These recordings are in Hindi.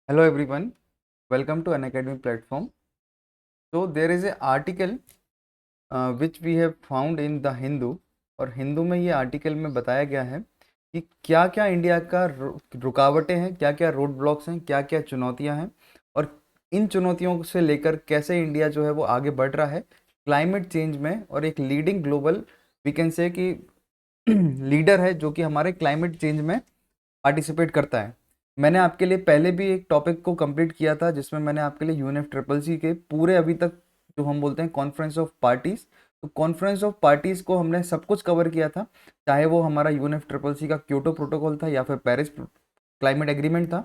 Hello everyone, welcome to Unacademy platform. So there is a article which we have found in the Hindu और हिंदू में ये आर्टिकल में बताया गया है कि क्या क्या इंडिया का रुकावटें हैं, क्या क्या रोड ब्लॉक्स हैं, क्या क्या चुनौतियां हैं और इन चुनौतियों से लेकर कैसे इंडिया जो है वो आगे बढ़ रहा है क्लाइमेट चेंज में और एक leading global we can say कि लीडर है जो कि हमारे क्लाइमेट चेंज में पार्टिसिपेट करता है। मैंने आपके लिए पहले भी एक टॉपिक को कंप्लीट किया था जिसमें मैंने आपके लिए यूएनएफ ट्रिपल सी के पूरे अभी तक जो हम बोलते हैं कॉन्फ्रेंस ऑफ पार्टीज, तो कॉन्फ्रेंस ऑफ पार्टीज को हमने सब कुछ कवर किया था, चाहे वो हमारा यूएनएफ ट्रिपल सी का क्योटो प्रोटोकॉल था या फिर पेरिस क्लाइमेट एग्रीमेंट था।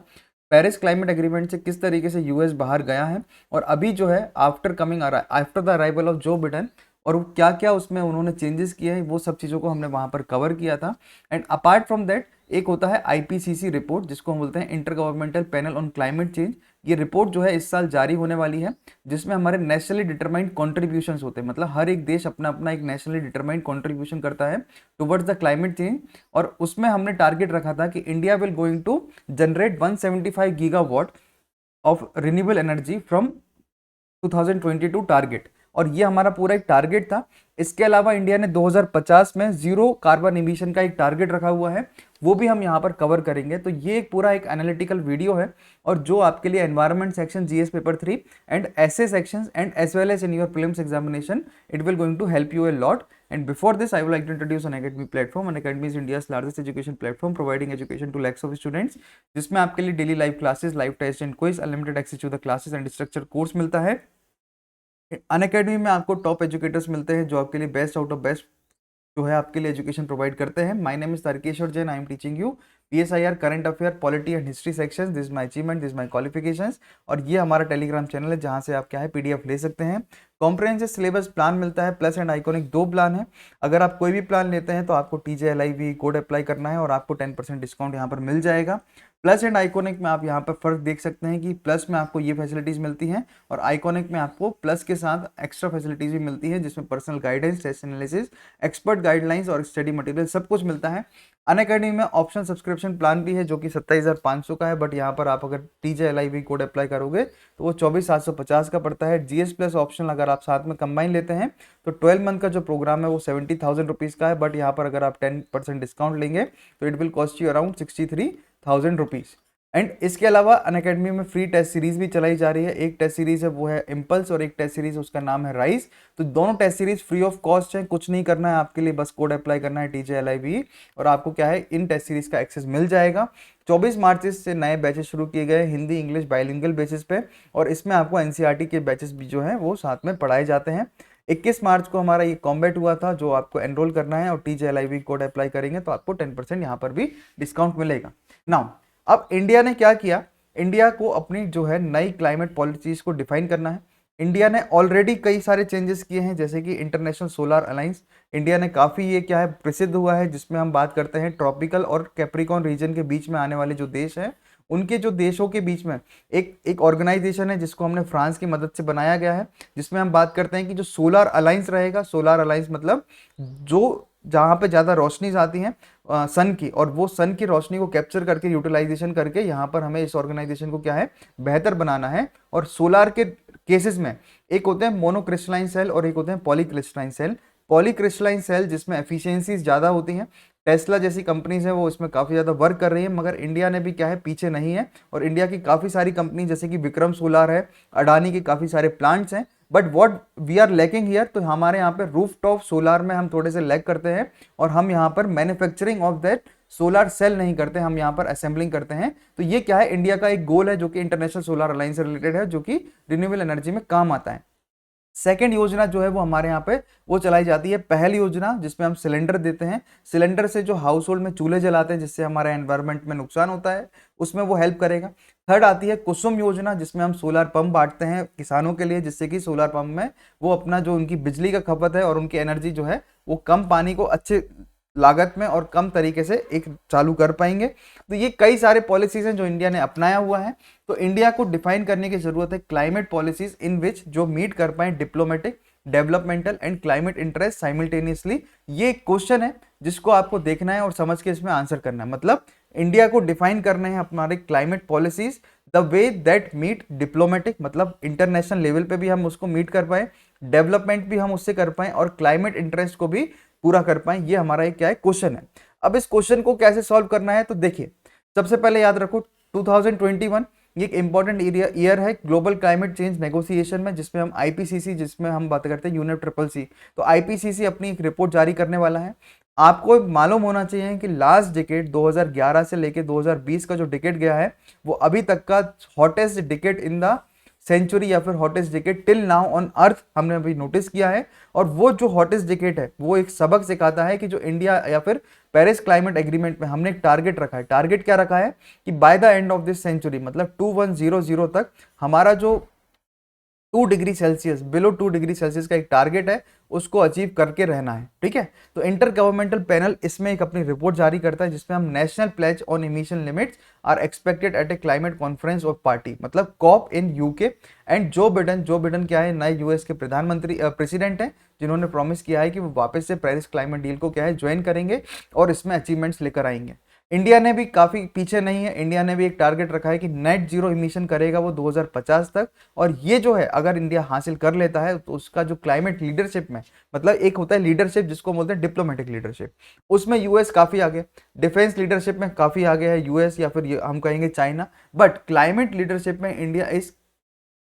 पेरिस क्लाइमेट एग्रीमेंट से किस तरीके से यूएस बाहर गया है और अभी जो है after the arrival of Joe Biden और क्या क्या उसमें उन्होंने चेंजेस किए हैं, वो सब चीज़ों को हमने वहाँ पर कवर किया था। एंड अपार्ट फ्रॉम दैट एक होता है आईपीसीसी रिपोर्ट जिसको हम बोलते हैं inter governmental panel on climate change. ये रिपोर्ट जो है इस साल जारी होने वाली है जिसमें हमारे नेशनली डिटरमाइंड कॉन्ट्रीब्यूशंस होते हैं, मतलब हर एक देश अपना अपना एक नेशनली डिटरमाइंड कॉन्ट्रीब्यूशन करता है टुवर्ड्स द क्लाइमेट चेंज। और उसमें हमने टारगेट रखा था कि India will going to generate 175 gigawatt of renewable energy from 2022 target, और ये हमारा पूरा एक टारगेट था। इसके अलावा इंडिया ने 2050 में जीरो कार्बन इमिशन का एक टारगेट रखा हुआ है, वो भी हम यहाँ पर कवर करेंगे। तो ये एक पूरा एक एनालिटिकल वीडियो है और जो आपके लिए environment section GS paper 3 and SA sections and as well as in your prelims examination it will going to help you a lot. And before this, I would like to introduce Unacademy platform. Unacademy is India's largest education platform, providing education to lakhs of students, जिसमें आपके लिए daily live classes, live test and quiz, unlimited access to the classes and structure course मिलता है। अनअकैडमी में आपको टॉप एजुकेटर्स मिलते हैं जो आपके लिए बेस्ट आउट ऑफ बेस्ट जो है आपके लिए एजुकेशन प्रोवाइड करते हैं। My name is Tarkeshwar Jain, I am teaching you PSIR current affair polity and history section. This my achievement, this my qualifications. और ये हमारा टेलीग्राम चैनल है जहां से आप क्या है पीडीएफ ले सकते हैं। कॉम्प्रिहेंसिव सिलेबस प्लान मिलता है, प्लस एंड आइकॉनिक 2 प्लान है। अगर आप कोई भी प्लान लेते हैं तो आपको TJLIV कोड अप्लाई करना है और आपको 10% डिस्काउंट यहाँ पर मिल जाएगा। प्लस एंड आइकॉनिक में आप यहाँ पर फर्क देख सकते हैं कि प्लस में आपको ये फैसिलिटीज मिलती हैं और आइकॉनिक में आपको प्लस के साथ एक्स्ट्रा फैसिलिटीज भी मिलती है जिसमें personal guidance, test analysis, expert guidelines और स्टडी मटेरियल सब कुछ मिलता है। अनअकैडमी में ऑप्शन सब्सक्रिप्शन प्लान भी है जो कि 27,500 का है, बट यहाँ पर आप अगर TJLIV कोड अप्लाई करोगे तो वो 24,750 का पड़ता है। GS प्लस ऑप्शन अगर आप साथ में कंबाइन लेते हैं तो 12 मंथ का जो प्रोग्राम है वो 70,000 रुपीज़ का है, बट यहाँ पर अगर आप 10% डिस्काउंट लेंगे तो it will cost you around 63,000 rupees. And इसके अलावा अनअकैडमी में फ्री टेस्ट सीरीज भी चलाई जा रही है। एक टेस्ट सीरीज है वो है इम्पल्स और एक टेस्ट सीरीज उसका नाम है राइज। तो दोनों test series free of cost है, कुछ नहीं करना है आपके लिए, बस कोड अप्लाई करना है TJLIV और आपको क्या है इन टेस्ट सीरीज का एक्सेस मिल जाएगा। 24 मार्च से नए बैचेस शुरू किए गए हिंदी इंग्लिश बाइलिंगुअल बेसिस पे और इसमें आपको NCERT के बैचेस भी जो है वो साथ में पढ़ाए जाते हैं। 21 मार्च को हमारा ये कॉम्बैट हुआ था जो आपको एनरोल करना है और TJLIV कोड अप्लाई करेंगे तो आपको 10% यहाँ पर भी डिस्काउंट मिलेगा। नाउ अब इंडिया ने क्या किया, इंडिया को अपनी जो है नई क्लाइमेट पॉलिसीज को डिफाइन करना है। इंडिया ने ऑलरेडी कई सारे चेंजेस किए हैं जैसे कि इंटरनेशनल सोलर अलायंस इंडिया ने काफ़ी ये क्या है प्रसिद्ध हुआ है, जिसमें हम बात करते हैं ट्रॉपिकल और कैप्रिकॉन रीजन के बीच में आने वाले जो देश हैं उनके जो देशों के बीच में एक ऑर्गेनाइजेशन है जिसको हमने फ्रांस की मदद से बनाया गया है, जिसमें हम बात करते हैं कि जो सोलर अलायंस रहेगा, सोलर अलायंस मतलब जो जहाँ पे ज़्यादा रोशनी आती हैं सन की और वो सन की रोशनी को कैप्चर करके यूटिलाइजेशन करके यहाँ पर हमें इस ऑर्गेनाइजेशन को क्या है बेहतर बनाना है। और सोलार के केसेस में एक होते हैं मोनोक्रिस्टलाइन सेल और एक होते हैं पॉलीक्रिस्टलाइन सेल। पॉलीक्रिस्टलाइन सेल जिसमें एफिशिएंसीज ज़्यादा होती हैं, टेस्ला जैसी कंपनीज है वो इसमें काफ़ी ज़्यादा वर्क कर रही है, मगर इंडिया ने भी क्या है पीछे नहीं है और इंडिया की काफ़ी सारी कंपनी जैसे कि विक्रम सोलार है, अडानी के काफ़ी सारे प्लांट्स हैं। But what we are lacking here, तो हमारे यहाँ पे रूफ टॉप सोलार में हम थोड़े से लैक करते हैं और हम यहाँ पर manufacturing of that solar cell नहीं करते, हम यहाँ पर असेंबलिंग करते हैं। तो ये क्या है इंडिया का एक गोल है जो कि इंटरनेशनल सोलर अलायंस से रिलेटेड है जो कि रिन्यूएबल एनर्जी में काम आता है। सेकेंड योजना जो है वो हमारे यहाँ पे वो चलाई जाती है पहल योजना, जिसमें हम सिलेंडर देते हैं। सिलेंडर से जो हाउस होल्ड में चूल्हे जलाते हैं जिससे हमारा एनवायरनमेंट में नुकसान होता है उसमें वो हेल्प करेगा। थर्ड आती है कुसुम योजना जिसमें हम सोलर पंप बांटते हैं किसानों के लिए, जिससे कि सोलर पंप में वो अपना जो उनकी बिजली का खपत है और उनकी एनर्जी जो है वो कम पानी को अच्छे लागत में और कम तरीके से एक चालू कर पाएंगे। तो ये कई सारे पॉलिसीज हैं जो इंडिया ने अपनाया हुआ है। तो इंडिया को डिफाइन करने की जरूरत है क्लाइमेट पॉलिसीज इन विच जो मीट कर पाए diplomatic, developmental and climate interest simultaneously. ये क्वेश्चन है जिसको आपको देखना है और समझ के इसमें आंसर करना है। मतलब इंडिया को डिफाइन करने हैं हमारे climate policies the way that meet diplomatic, मतलब इंटरनेशनल लेवल पे भी हम उसको मीट कर पाए, डेवलपमेंट भी हम उससे कर पाए और क्लाइमेट इंटरेस्ट को भी पूरा कर पाए। ये हमारा एक क्या है क्वेश्चन है। अब इस क्वेश्चन को कैसे सॉल्व करना है, तो देखिए सबसे पहले याद रखो 2021 ये एक इंपॉर्टेंट ईयर है ग्लोबल क्लाइमेट चेंज नेगोशिएशन में, जिसमें हम आईपीसीसी, जिसमें हम बात करते हैं यूनेप ट्रिपल सी, तो आईपीसीसी अपनी एक रिपोर्ट जारी करने वाला है। आपको मालूम होना चाहिए कि लास्ट डिकेड 2011 से लेके 2020 का जो डिकेड गया है वो अभी तक का hottest decade in the century या फिर hottest decade till now on earth हमने अभी नोटिस किया है। और वो जो हॉटेस्ट डिकेड है वो एक सबक सिखाता है कि जो इंडिया या फिर पेरिस क्लाइमेट एग्रीमेंट में हमने एक टारगेट रखा है। टारगेट क्या रखा है कि by the end of this century, मतलब 2100 तक हमारा जो 2 degree Celsius, below 2 degree Celsius का एक टारगेट है, उसको अचीव करके रहना है। ठीक है, तो इंटर गवर्नमेंटल पैनल इसमें एक अपनी रिपोर्ट जारी करता है जिसमें हम national pledge on emission limits are expected at a climate conference of party, मतलब COP in UK. And Joe Biden क्या है, नए यूएस के प्रधानमंत्री प्रेसिडेंट हैं, जिन्होंने प्रॉमिस किया है कि वो वापस से पेरिस क्लाइमेट डील को क्या है ज्वाइन करेंगे और इसमें अचीवमेंट्स लेकर आएंगे। इंडिया ने भी काफी पीछे नहीं है, इंडिया ने भी एक टारगेट रखा है कि नेट जीरो इमिशन करेगा वो 2050 तक। और ये जो है अगर इंडिया हासिल कर लेता है तो उसका जो क्लाइमेट लीडरशिप में, मतलब एक होता है लीडरशिप जिसको बोलते हैं डिप्लोमेटिक लीडरशिप, उसमें यूएस काफी आगे, डिफेंस लीडरशिप में काफी आगे है यूएस या फिर हम कहेंगे चाइना, बट क्लाइमेट लीडरशिप में India is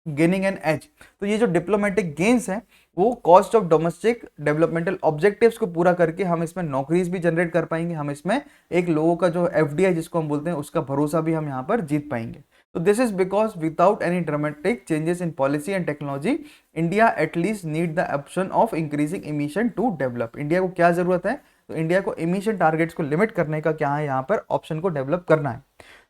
gaining an edge. तो ये जो डिप्लोमेटिक गेन्स हैं वो cost of domestic developmental objectives को पूरा करके हम इसमें नौकरीज भी जनरेट कर पाएंगे, हम इसमें एक लोगों का जो एफडीआई जिसको हम बोलते हैं उसका भरोसा भी हम यहाँ पर जीत पाएंगे। तो this is because without any dramatic changes in policy and technology India at least need the option of increasing emission to develop. India को क्या जरूरत है, तो इंडिया को इमिशन टारगेट्स को लिमिट करने का क्या है, यहाँ पर ऑप्शन को डेवलप करना है।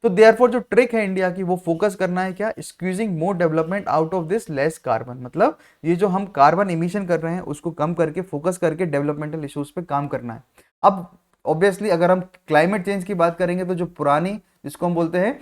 तो देयरफॉर जो ट्रिक है इंडिया की वो फोकस करना है क्या, squeezing more development out of this less carbon, मतलब ये जो हम कार्बन इमिशन कर रहे हैं उसको कम करके फोकस करके डेवलपमेंटल इश्यूज पे काम करना है। अब ऑब्वियसली अगर हम क्लाइमेट चेंज की बात करेंगे तो जो पुरानी, जिसको हम बोलते हैं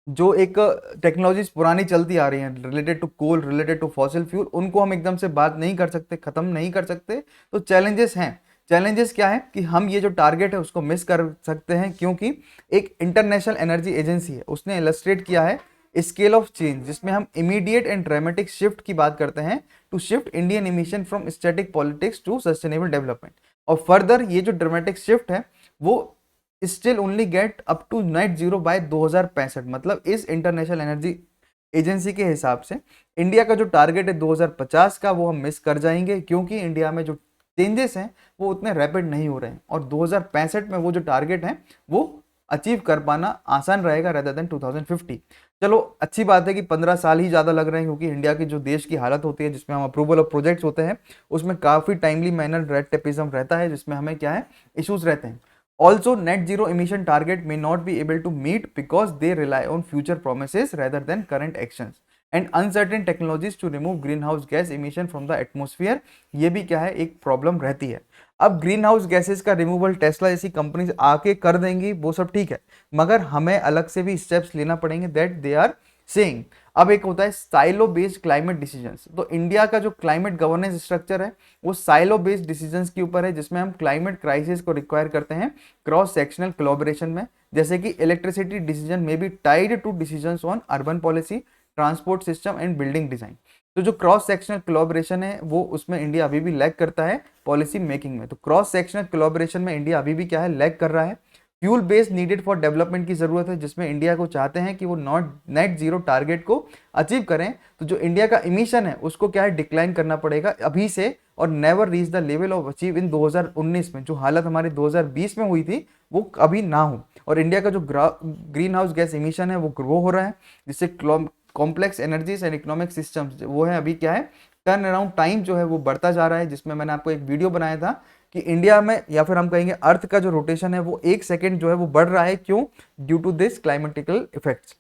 जो एक टेक्नोलॉजीज पुरानी चलती आ रही हैं related to coal, related to fossil fuel, उनको हम एकदम से बात नहीं कर सकते, खत्म नहीं कर सकते। तो चैलेंजेस हैं। चैलेंजेस क्या है कि हम ये जो टारगेट है उसको मिस कर सकते हैं, क्योंकि एक इंटरनेशनल एनर्जी एजेंसी है उसने इलस्ट्रेट किया है स्केल ऑफ चेंज, जिसमें हम इमीडिएट एंड ड्रामेटिक शिफ्ट की बात करते हैं to shift Indian emission from static politics to sustainable development. और फर्दर ये जो ड्रामेटिक शिफ्ट है वो still only get up to net zero by 2065, मतलब इस इंटरनेशनल एनर्जी एजेंसी के हिसाब से इंडिया का जो टारगेट है 2050 का वो हम मिस कर जाएंगे, क्योंकि इंडिया में जो चेंजेस हैं वो उतने रैपिड नहीं हो रहे हैं और 2065 में वो जो टारगेट है वो अचीव कर पाना आसान रहेगा रेदर देन 2050। चलो अच्छी बात है कि 15 साल ही ज़्यादा लग रहे हैं, क्योंकि इंडिया की जो देश की हालत होती है जिसमें हम अप्रूवल ऑफ प्रोजेक्ट्स होते हैं उसमें काफ़ी टाइमली मैनर रेड टेपिज्म रहता है, जिसमें हमें क्या है इश्यूज रहते हैं। Also, net zero emission target may not be able to meet because they rely on future promises rather than current actions and uncertain technologies to remove greenhouse gas emission from the atmosphere। ये भी क्या है एक प्रॉब्लम रहती है। अब ग्रीन हाउस गैसेज का रिमूवल टेस्ला जैसी कंपनीज आके कर देंगी वो सब ठीक है, मगर हमें अलग से भी स्टेप्स लेना पड़ेंगे दैट दे आर सेइंग। अब एक होता है साइलो बेस्ड क्लाइमेट डिसीजंस। तो इंडिया का जो क्लाइमेट गवर्नेंस स्ट्रक्चर है वो साइलो बेस्ड डिसीजंस के ऊपर है, जिसमें हम क्लाइमेट क्राइसिस को रिक्वायर करते हैं क्रॉस सेक्शनल कोलैबोरेशन में, जैसे कि इलेक्ट्रिसिटी डिसीजन में be tied to decisions on urban policy, transport system and building design. तो जो क्रॉस सेक्शनल कोलैबोरेशन है वो उसमें इंडिया अभी भी लैग करता है पॉलिसी मेकिंग में। तो क्रॉस सेक्शनल कोलैबोरेशन में इंडिया अभी भी क्या है लैग कर रहा है। Fuel based needed for development की जरूरत है, जिसमें इंडिया को चाहते हैं कि वो नॉट नेट जीरो टारगेट को अचीव करें, तो जो इंडिया का इमिशन है उसको क्या है डिक्लाइन करना पड़ेगा अभी से और never reach the level of achieve in 2019 में। जो हालत हमारी 2020 में हुई थी वो अभी ना हो। और इंडिया का जो ग्रीन हाउस गैस इमिशन है वो ग्रो हो रहा है, जिससे complex energies and economic systems वो है अभी क्या है टर्न अराउंड टाइम जो है वो बढ़ता जा रहा है, जिसमें मैंने आपको एक वीडियो बनाया था कि इंडिया में या फिर हम कहेंगे अर्थ का जो रोटेशन है वो 1 सेकेंड जो है वो बढ़ रहा है। क्यों? Due to this climatical effects.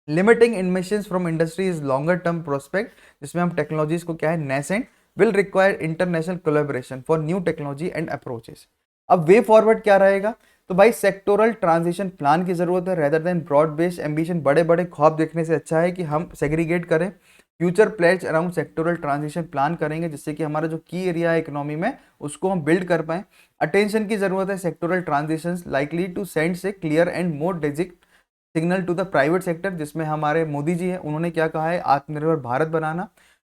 Limiting emissions from industry is longer term prospect, जिसमें हम टेक्नोलॉजीज को क्या है nascent will require international collaboration for new technology and approaches. अब वे फॉरवर्ड क्या रहेगा? तो भाई सेक्टोरल ट्रांजिशन प्लान की जरूरत है rather than broad based ambition. बड़े बड़े ख्वाब देखने से अच्छा है कि हम सेग्रीगेट करें, future pledge around sectoral transition plan करेंगे, जिससे कि हमारा जो की एरिया है इकोनॉमी में उसको हम बिल्ड कर पाएं। अटेंशन की जरूरत है sectoral transitions likely to send से clear and more digit signal to the private sector, जिसमें हमारे मोदी जी है, उन्होंने क्या कहा है, आत्मनिर्भर भारत बनाना।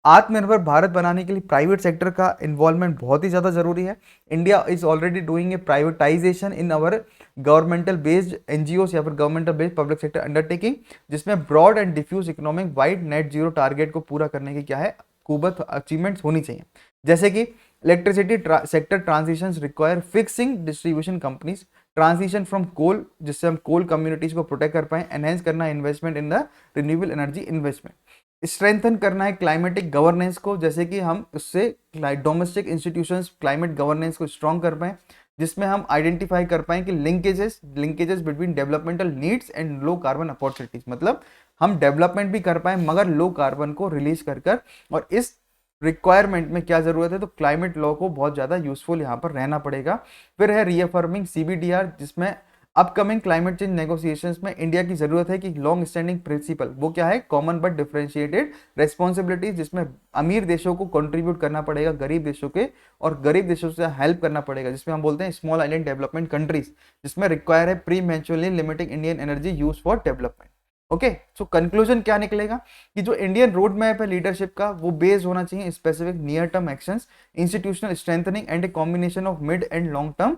आत्मनिर्भर भारत बनाने के लिए प्राइवेट सेक्टर का इन्वॉल्वमेंट बहुत ही ज़्यादा जरूरी है। India is already doing a privatisation in our governmental based NGOs या फिर governmental based public sector undertaking, जिसमें broad and diffuse economic wide net zero target को पूरा करने की क्या है, कुबत अचीवमेंट्स होनी चाहिए। जैसे कि electricity sector transition require fixing distribution companies, transition from coal, जिससे हम कोल कम्युनिटीज को प्रोटेक्ट कर पाए, एनहेंस करना है investment in the renewable energy investment, strengthen करना है क्लाइमेटिक गवर्नेंस को, जैसे कि हम उससे डोमेस्टिक इंस्टीट्यूशंस क्लाइमेट गवर्नेंस को स्ट्रॉन्ग कर पाएं, जिसमें हम आइडेंटिफाई कर पाएं कि linkages between developmental needs and low carbon opportunities, मतलब हम डेवलपमेंट भी कर पाए मगर लो कार्बन को रिलीज कर और इस रिक्वायरमेंट में क्या जरूरत है, तो क्लाइमेट लॉ को बहुत ज्यादा यूजफुल यहाँ पर रहना पड़ेगा। फिर है रीअफर्मिंग सीबीडीआर, जिसमें अपकमिंग क्लाइमेट चेंज नेगोशिएशंस में इंडिया की जरूरत है कि लॉन्ग स्टैंडिंग प्रिंसिपल वो क्या है, कॉमन बट डिफरेंशिएटेड रेस्पॉन्सिबिलिटीज, जिसमें अमीर देशों को कंट्रीब्यूट करना पड़ेगा गरीब देशों के, और गरीब देशों से हेल्प करना पड़ेगा, जिसमें हम बोलते हैं स्मॉल आइलैंड डेवलपमेंट कंट्रीज, जिसमें रिक्वायर है prematurely limiting Indian energy use for development. Okay, so conclusion क्या निकलेगा कि जो इंडियन रोड मैप है लीडरशिप का वो बेस्ड होना चाहिए specific near term actions, institutional strengthening and a combination of mid and long term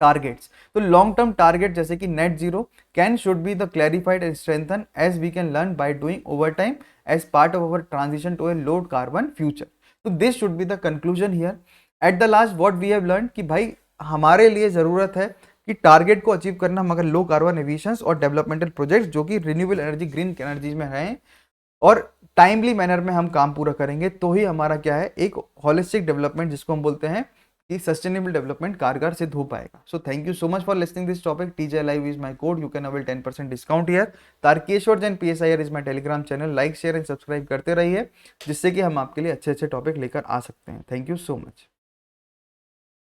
targets. तो लॉन्ग टर्म टारगेट जैसे कि net zero can should be the clarified and strengthen as we can learn by doing over time as part of our transition to a low carbon future. तो this should be the conclusion here. At the last what we have learn कि भाई हमारे लिए जरूरत है कि टारगेट को अचीव करना मगर लो कार्बन एमिशंस और डेवलपमेंटल प्रोजेक्ट्स जो कि रिन्यूएबल एनर्जी ग्रीन एनर्जी में हैं और टाइमली मैनर में हम काम पूरा करेंगे, तो ही हमारा क्या है एक होलिस्टिक डेवलपमेंट जिसको हम बोलते हैं कि सस्टेनेबल डेवलपमेंट कारगर सिद्ध हो पाएगा। So thank you so much for listening this topic. TJ live is my code, you can avail 10% discount here. Tarkeshwar Jain PSIR is my Telegram channel. Like share and subscribe करते रहिए, जिससे कि हम आपके लिए अच्छे अच्छे टॉपिक लेकर आ सकते हैं। Thank you so much.